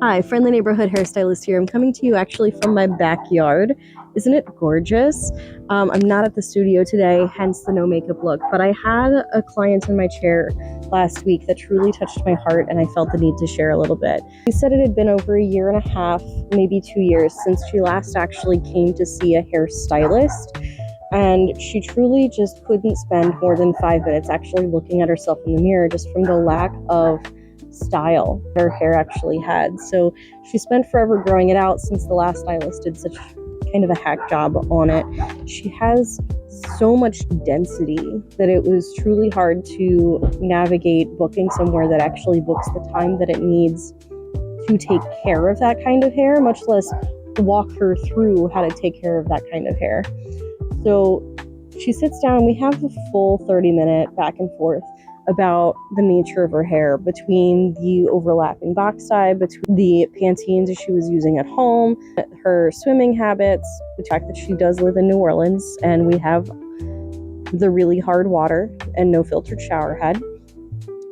Hi, friendly neighborhood hairstylist here. I'm coming to you actually from my backyard. Isn't it gorgeous? I'm not at the studio today, hence the no makeup look, but I had a client in my chair last week that truly touched my heart, and I felt the need to share a little bit. She said it had been over a year and a half, maybe 2 years, since she last actually came to see a hairstylist. And she truly just couldn't spend more than 5 minutes actually looking at herself in the mirror just from the lack of style her hair actually had. So she spent forever growing it out since the last stylist did such kind of a hack job on it. She has so much density that it was truly hard to navigate booking somewhere that actually books the time that it needs to take care of that kind of hair, much less walk her through how to take care of that kind of hair. So she sits down, we have a full 30-minute back and forth about the nature of her hair, between the overlapping box tie, between the Pantenes she was using at home, her swimming habits, the fact that she does live in New Orleans and we have the really hard water and no filtered shower head,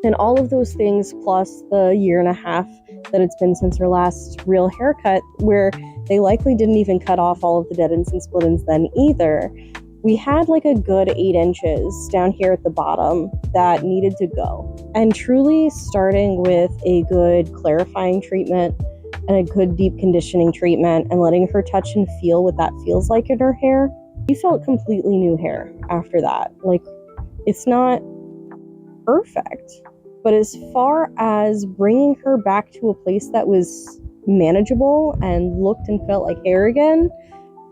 and all of those things, plus the year and a half that it's been since her last real haircut, where they likely didn't even cut off all of the dead ends and split ends then either. We had like a good 8 inches down here at the bottom that needed to go. And truly starting with a good clarifying treatment and a good deep conditioning treatment and letting her touch and feel what that feels like in her hair, we felt completely new hair after that. Like, it's not perfect, but as far as bringing her back to a place that was manageable and looked and felt like hair again,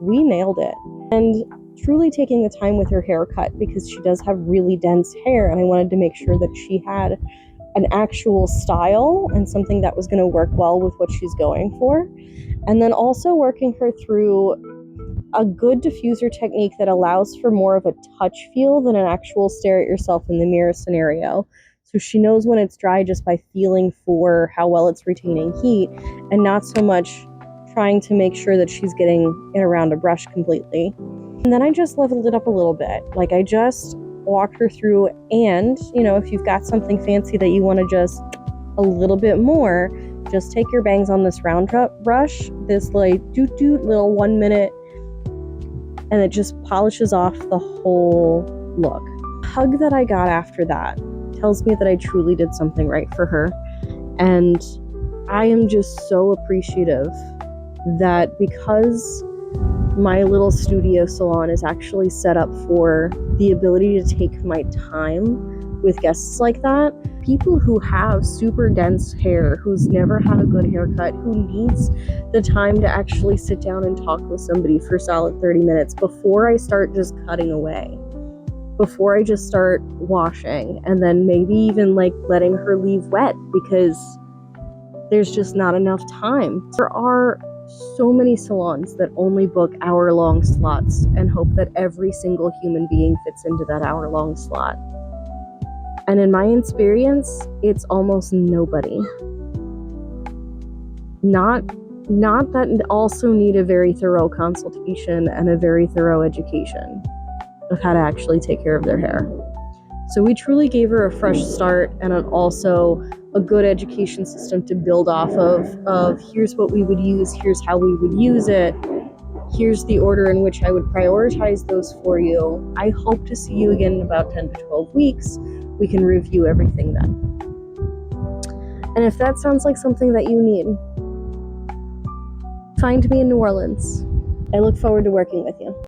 we nailed it. And truly taking the time with her haircut, because she does have really dense hair, and I wanted to make sure that she had an actual style and something that was going to work well with what she's going for. And then also working her through a good diffuser technique that allows for more of a touch feel than an actual stare at yourself in the mirror scenario. So she knows when it's dry just by feeling for how well it's retaining heat, and not so much trying to make sure that she's getting it around a brush completely. And then I just leveled it up a little bit. Like, I just walked her through, and, you know, if you've got something fancy that you want to just a little bit more, just take your bangs on this round brush, this like doot little 1 minute, and it just polishes off the whole look. The hug that I got after that tells me that I truly did something right for her. And I am just so appreciative that because my little studio salon is actually set up for the ability to take my time with guests like that, people who have super dense hair, who's never had a good haircut, who needs the time to actually sit down and talk with somebody for solid 30 minutes before I start just cutting away, before I just start washing, and then maybe even like letting her leave wet because there's just not enough time. There are so many salons that only book hour-long slots and hope that every single human being fits into that hour-long slot. And in my experience, it's almost nobody. Not that also need a very thorough consultation and a very thorough education of how to actually take care of their hair. So we truly gave her a fresh start, and also a good education system to build off of here's what we would use, here's how we would use it, here's the order in which I would prioritize those for you. I hope to see you again in about 10 to 12 weeks. We can review everything then. And if that sounds like something that you need, find me in New Orleans. I look forward to working with you.